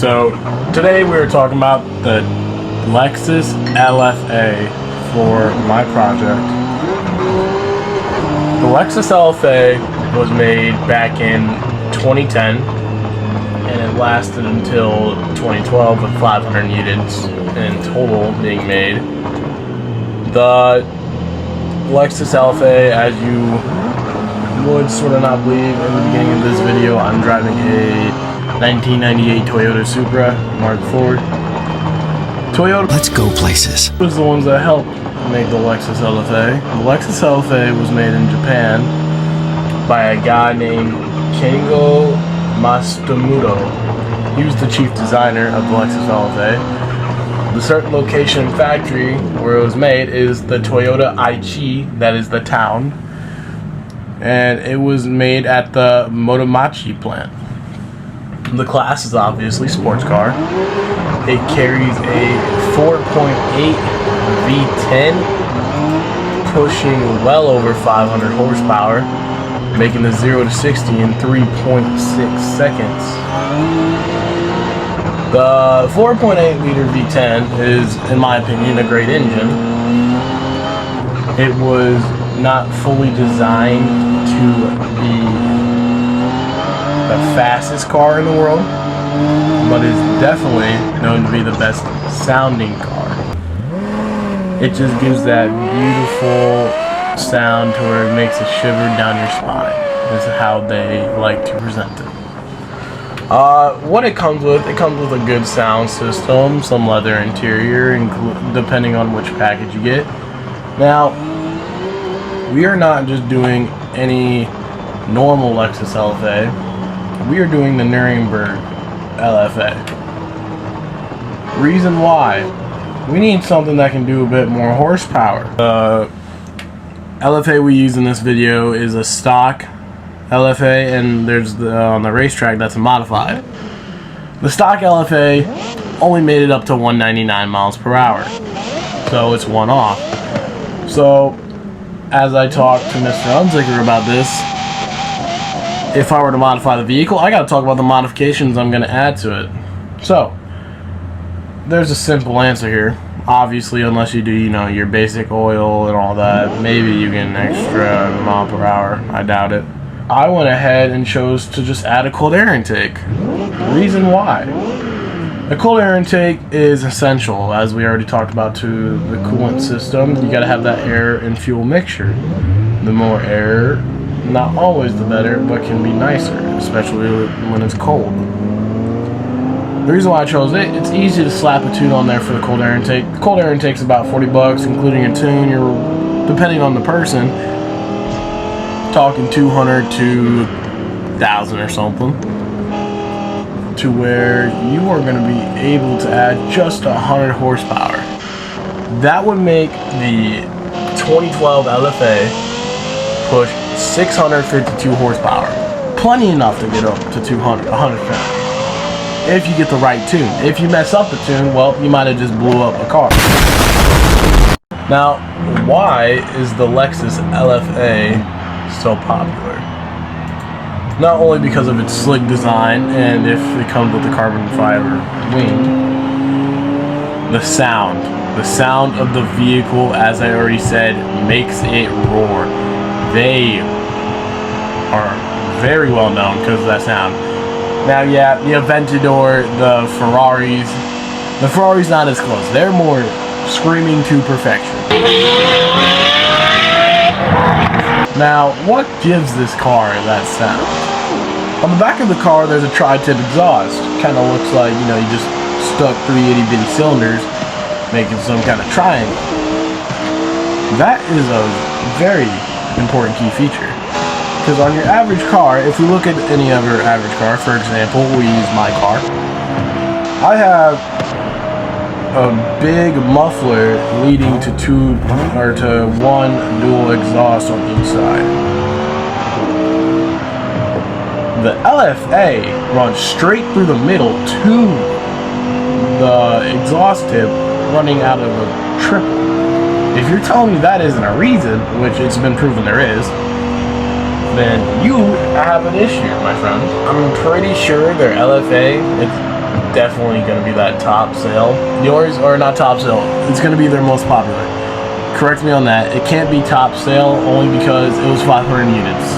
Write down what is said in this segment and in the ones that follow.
So today we were talking about the Lexus LFA for my project. The Lexus LFA was made back in 2010 and it lasted until 2012 with 500 units in total being made. The Lexus LFA, as you would sort of not believe in the beginning of this video, I'm driving a 1998 Toyota Supra Mark IV. Toyota, let's go places, was the ones that helped make the Lexus LFA. The Lexus LFA was made in Japan by a guy named Kengo Matsumoto. He was the chief designer of the Lexus LFA. The certain location and factory where it was made is the Toyota Aichi, that is the town. And it was made at the Motomachi plant. The class is obviously sports car. It carries a 4.8 V10, pushing well over 500 horsepower, making the 0 to 60 in 3.6 seconds. The 4.8 liter V10 is, in my opinion, a great engine. It was not fully designed to be the fastest car in the world, but is definitely known to be the best sounding car. It just gives that beautiful sound to where it makes a shiver down your spine. This is how they like to present it. What it comes with a good sound system, some leather interior, depending on which package you get. Now, we are not just doing any normal Lexus LFA. We are doing the Nuremberg LFA. Reason why? We need something that can do a bit more horsepower. The LFA we use in this video is a stock LFA, and there's on the racetrack that's a modified. The stock LFA only made it up to 199 miles per hour, so it's one off. So as I talked to Mr. Unzicker about this, if I were to modify the vehicle, I gotta talk about the modifications I'm gonna add to it. So there's a simple answer here. Obviously, unless you do, your basic oil and all that, maybe you get an extra mile per hour. I doubt it. I went ahead and chose to just add a cold air intake. Reason why? A cold air intake is essential, as we already talked about, to the coolant system. You gotta have that air and fuel mixture. The more air, not always the better, but can be nicer, especially when it's cold. The reason why I chose it, it's easy to slap a tune on there for the cold air intake. The cold air intake's about $40, including a tune. You're, depending on the person, talking 200 to 1,000 or something, to where you are going to be able to add just 100 horsepower. That would make the 2012 LFA push 652 horsepower. Plenty enough to get up to 100 pounds. If you get the right tune. If you mess up the tune, well, you might have just blew up a car. Now, why is the Lexus LFA so popular? Not only because of its slick design, and if it comes with the carbon fiber wing, the sound of the vehicle, as I already said, makes it roar. They are very well known because of that sound. Now, yeah, the Aventador, the Ferraris not as close. They're more screaming to perfection. Now, what gives this car that sound? On the back of the car, there's a tri-tip exhaust. Kind of looks like, you just stuck 3 itty-bitty cylinders, making some kind of triangle. That is a very important key feature. Because on your average car, if we look at any other average car, for example, we use my car. I have a big muffler leading to one dual exhaust on each side. The LFA runs straight through the middle to the exhaust tip running out of a triple. If you're telling me that isn't a reason, which it's been proven there is, then you have an issue, my friend. I'm pretty sure their LFA, definitely going to be that top sale. Yours, or not top sale, it's going to be their most popular. Correct me on that. It can't be top sale only because it was 500 units.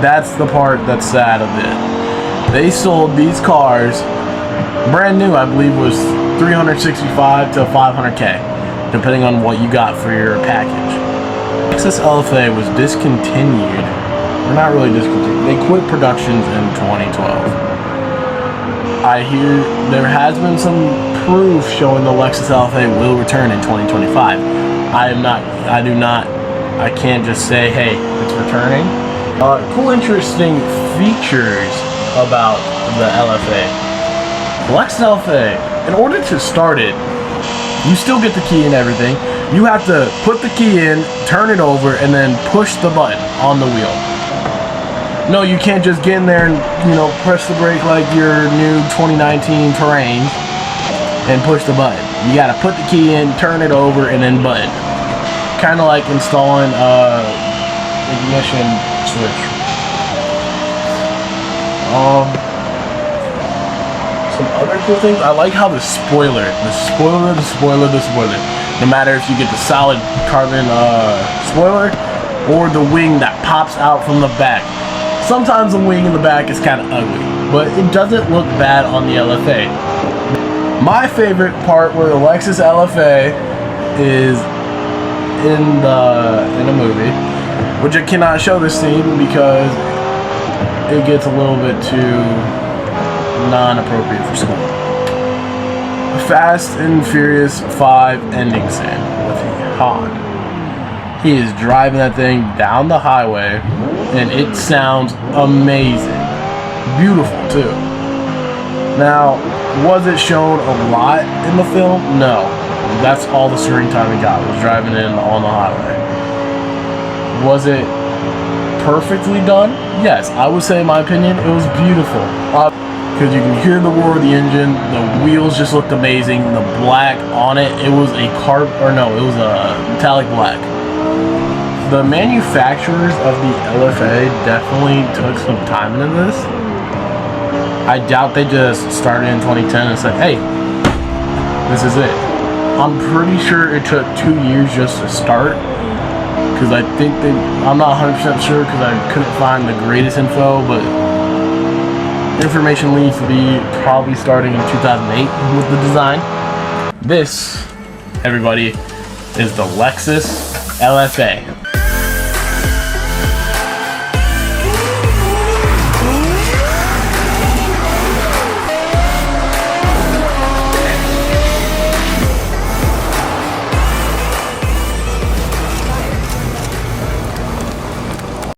That's the part that's sad of it. They sold these cars, brand new, I believe, was 365 to 500K, depending on what you got for your package. Lexus LFA was discontinued. Or not really discontinued. They quit productions in 2012. I hear there has been some proof showing the Lexus LFA will return in 2025. I can't just say, hey, it's returning. Cool, interesting features about the LFA. The Lexus LFA, in order to start it, you still get the key and everything. You have to put the key in, turn it over, and then push the button on the wheel. No, you can't just get in there and, press the brake like your new 2019 Terrain and push the button. You gotta put the key in, turn it over, and then button. Kind of like installing ignition switch. Some other cool things. I like how the spoiler. No matter if you get the solid carbon spoiler or the wing that pops out from the back. Sometimes the wing in the back is kind of ugly, but it doesn't look bad on the LFA. My favorite part where the Lexus LFA is in a movie, which I cannot show this scene because it gets a little bit too non-appropriate for school. Fast and Furious 5 ending scene with Han. He is driving that thing down the highway, and it sounds amazing. Beautiful, too. Now, was it shown a lot in the film? No. That's all the screen time we got, was driving in on the highway. Was it perfectly done? Yes, I would say, in my opinion, it was beautiful. Because you can hear the roar of the engine, the wheels just looked amazing, the black on it, it was a metallic black. The manufacturers of the LFA definitely took some time into this. I doubt they just started in 2010 and said, hey, this is it. I'm pretty sure it took 2 years just to start. Because I'm not 100% sure because I couldn't find the greatest info, but information leads to be probably starting in 2008 with the design. This, everybody, is the Lexus LFA.